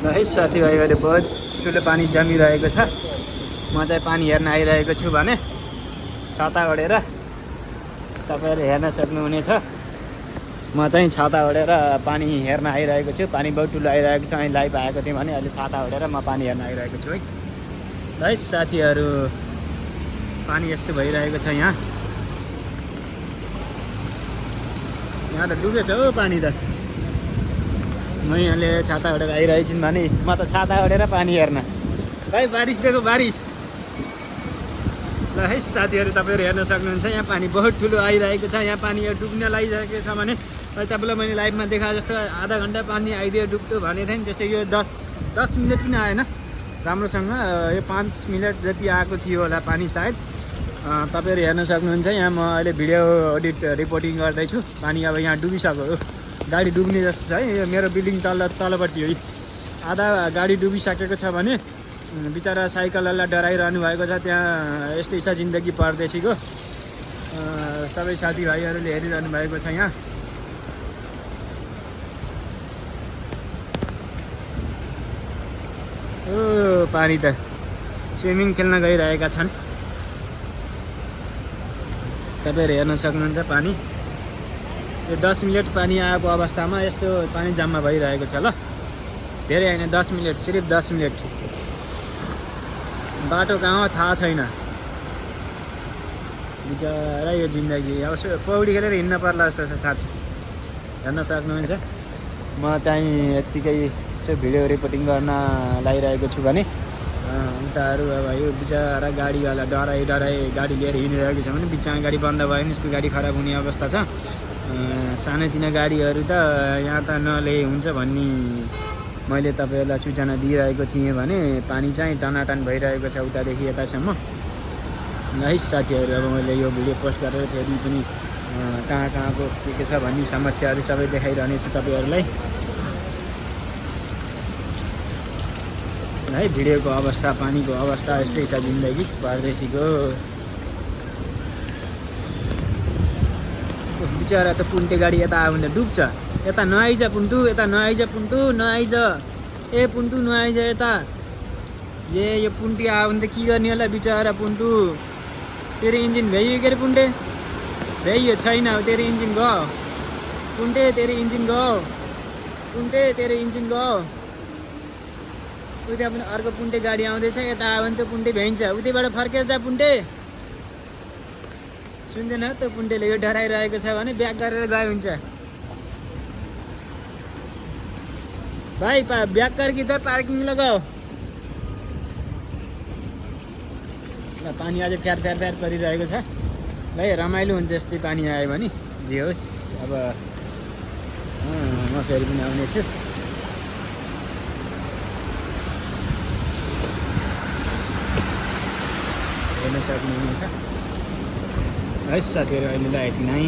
ल है साथीभाइहरूले बहुत ठुलो पानी जमिरहेको छ। म चाहिँ पानी हेर्न आइरहेको छु भने छाता ओढेर तपाईँहरू हेर्न सक्नुहुनेछ। म चाहिँ छाता ओढेर पानी हेर्न आइरहेको छु। पानी बहुत ठुलो आइरहेको छ। અહીં लाइभ आएको थिएँ भने अहिले छाता ओढेर म पानी हेर्न आइरहेको छु है। ल है साथीहरू पानी यस्तो भइरहेको छ यहाँ। यहाँ त डुबेछ हो पानी त। म यहाँले छाता ओढेर आइरहेको छु भने म त छाता ओढेर पानी हेर्न। भाइ बारिस देखो बारिस। ल है साथीहरू तपाईँहरू हेर्न सक्नुहुन्छ यहाँ पानी बहुत ठुलो आइरहेको छ। यहाँ पानी डुब्न लागिसकेको छ भने तपाईँलाई मैले लाइभमा देखाए जस्तो आधा घन्टा पानी आइदियो डुब्थ्यो भनेको थिएँ नि। त्यस्तै यो 10 मिनट पनि आएन राम्रोसँग। यो 5 मिनट जति आएको थियो होला पानी सायद। तपाईँहरू हेर्न सक्नुहुन्छ यहाँ म अहिले भिडियो एडिट रिपोर्टिङ गर्दैछु। पानी अब यहाँ डुबिसक्यो। गाडी डुब्ने जस्तो छ है। यो मेरो बिल्डिङ तलपट्टि हो। आधा गाडी डुबिसकेको छ भने बिचरा साइकलहरूलाई डराइरहनु भएको छ। त्यहाँ यस्तै छ जिन्दगी परदेशीको। सबै साथीभाइहरूले हेरिरहनु भएको छ यहाँ। ओ पानी त स्विमिङ खेल्न गइरहेका छन्। तपाईँहरू हेर्न सक्नुहुन्छ पानी यो 10 मिनट पानी आएको अवस्थामा यस्तो पानी जम्मा भइरहेको छ। ल धेरै होइन 10 मिनट, सिर्फ 10 मिनट। बाटो कहाँ हो थाहा छैन बिचरा यो जिन्दगी। अब पौडी खेलेर हिँड्न पर्ला जस्तो छ साथी। हेर्न सक्नुहुन्छ म चाहिँ यत्तिकै यसो भिडियो रिपोर्टिङ गर्न लागिरहेको छु भने उताहरू अब यो बिचरा गाडीवाला डराइ गाडी लिएर हिँडिरहेको छ भने बिचमा गाडी बन्द भयो भने उसको गाडी खराब हुने अवस्था छ। सानोतिनो गाडीहरू त यहाँ त नले हुन्छ भन्ने मैले तपाईँहरूलाई सूचना दिइरहेको थिएँ भने पानी चाहिँ टनाटन भइरहेको छ उतादेखि यतासम्म। है साथीहरू अब मैले यो भिडियो पोस्ट गरेर फेरि पनि कहाँको के छ भन्ने समस्याहरू सबै देखाइरहनेछु तपाईँहरूलाई। है भिडियोको अवस्था, पानीको अवस्था यस्तै छ जिन्दगी परदेशीको। बिचरा त पुन्टे गाडी यता आयो भने डुब्छ। यता नआइज पुन्टु, यता नआइज पुन्टु, नआइज। ए पुन्टु नआइज यता। यो पुन्टी आयो भने त के गर्ने होला बिचरा पुन्टु। तेरो इन्जिन भ्याइयो के अरे पुन्टे? भ्याइयो छैन हो तेरो इन्जिन गयो। पुन्टे तेरो इन्जिन गयो। पुन्टे तेरो इन्जिन गयो। उता पनि अर्को पुन्टे गाडी आउँदैछ। यता आयो भने त पुन्टे भ्याइन्छ। उतैबाट फर्केर जा पुन्टे। सुन्दैन त पुन्टेले यो डराइरहेको छ भने ब्याक गरेर गए हुन्छ। भाइ ब्याक कर कि त पार्किङ लगाऊ। ल पानी अझै फ्यार परिरहेको छ। ल रमाइलो हुन्छ यस्तै पानी आयो भने। जे होस् अब म फेरि पनि आउनेछु। हेर्न सक्नुहुनेछ है साथीहरू। अहिलेलाई यति नै।